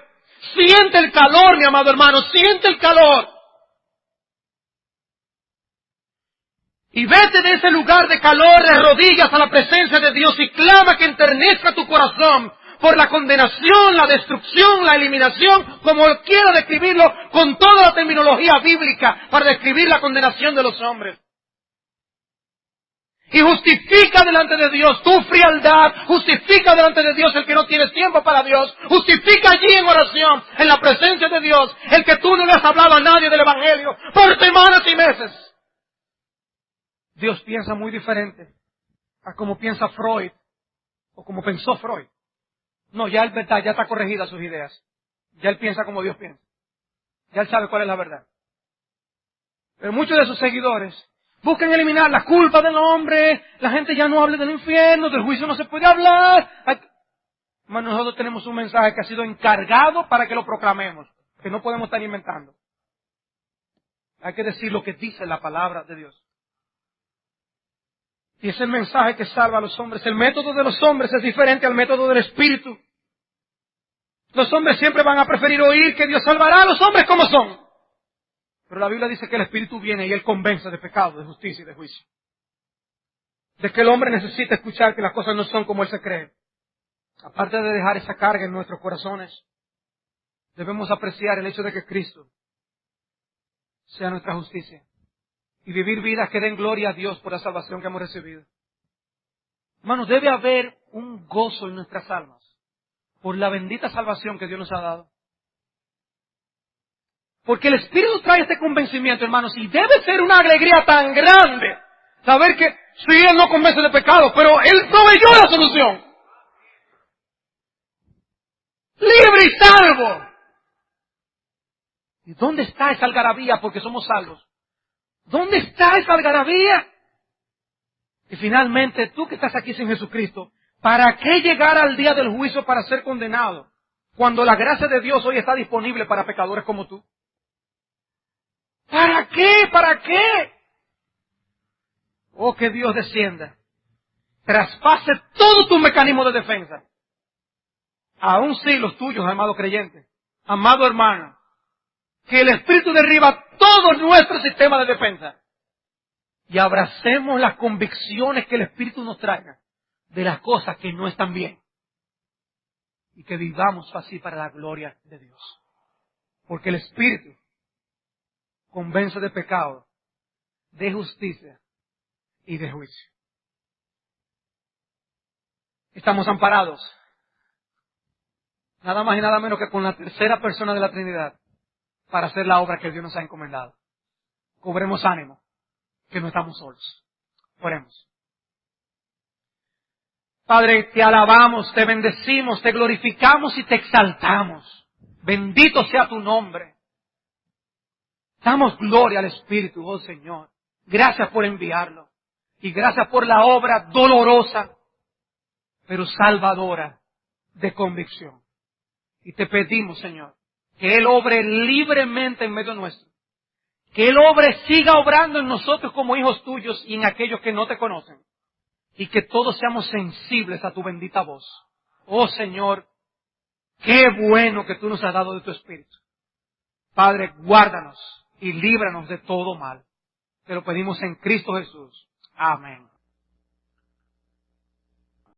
Siente el calor, mi amado hermano, siente el calor. Y vete de ese lugar de calor de rodillas a la presencia de Dios y clama que enternezca tu corazón por la condenación, la destrucción, la eliminación, como quiera describirlo, con toda la terminología bíblica para describir la condenación de los hombres. Y justifica delante de Dios tu frialdad, justifica delante de Dios el que no tienes tiempo para Dios, justifica allí en oración, en la presencia de Dios, el que tú no le has hablado a nadie del Evangelio por semanas y meses. Dios piensa muy diferente a como piensa Freud, o como pensó Freud. No, ya él ya está corregida sus ideas. Ya él piensa como Dios piensa. Ya él sabe cuál es la verdad. Pero muchos de sus seguidores buscan eliminar la culpa del hombre, la gente ya no hable del infierno, del juicio no se puede hablar. Hermano, nosotros tenemos un mensaje que ha sido encargado para que lo proclamemos, que no podemos estar inventando. Hay que decir lo que dice la palabra de Dios. Y es el mensaje que salva a los hombres. El método de los hombres es diferente al método del Espíritu. Los hombres siempre van a preferir oír que Dios salvará a los hombres como son. Pero la Biblia dice que el Espíritu viene y Él convence de pecado, de justicia y de juicio. De que el hombre necesita escuchar que las cosas no son como Él se cree. Aparte de dejar esa carga en nuestros corazones, debemos apreciar el hecho de que Cristo sea nuestra justicia. Y vivir vidas que den gloria a Dios por la salvación que hemos recibido. Hermanos, debe haber un gozo en nuestras almas por la bendita salvación que Dios nos ha dado. Porque el Espíritu trae este convencimiento, hermanos, y debe ser una alegría tan grande saber que sí, Él no convence de pecado, pero Él proveyó la solución. Libre y salvo. ¿Y dónde está esa algarabía porque somos salvos? ¿Dónde está esa algarabía? Y finalmente, tú que estás aquí sin Jesucristo, ¿para qué llegar al día del juicio para ser condenado? Cuando la gracia de Dios hoy está disponible para pecadores como tú. ¿Para qué? ¿Para qué? Oh, que Dios descienda. Traspase todo tu mecanismo de defensa. Aún sí los tuyos, amado creyente, amado hermano. Que el Espíritu derriba todo nuestro sistema de defensa. Y abracemos las convicciones que el Espíritu nos traiga de las cosas que no están bien. Y que vivamos así para la gloria de Dios. Porque el Espíritu convence de pecado, de justicia y de juicio. Estamos amparados. Nada más y nada menos que con la tercera persona de la Trinidad. Para hacer la obra que Dios nos ha encomendado. Cobremos ánimo, que no estamos solos. Oremos. Padre, te alabamos, te bendecimos, te glorificamos y te exaltamos. Bendito sea tu nombre. Damos gloria al Espíritu, oh Señor. Gracias por enviarlo. Y gracias por la obra dolorosa, pero salvadora de convicción. Y te pedimos, Señor, que Él obre libremente en medio nuestro. Que Él siga obrando en nosotros como hijos tuyos y en aquellos que no te conocen. Y que todos seamos sensibles a tu bendita voz. Oh Señor, qué bueno que tú nos has dado de tu Espíritu. Padre, guárdanos y líbranos de todo mal. Te lo pedimos en Cristo Jesús. Amén.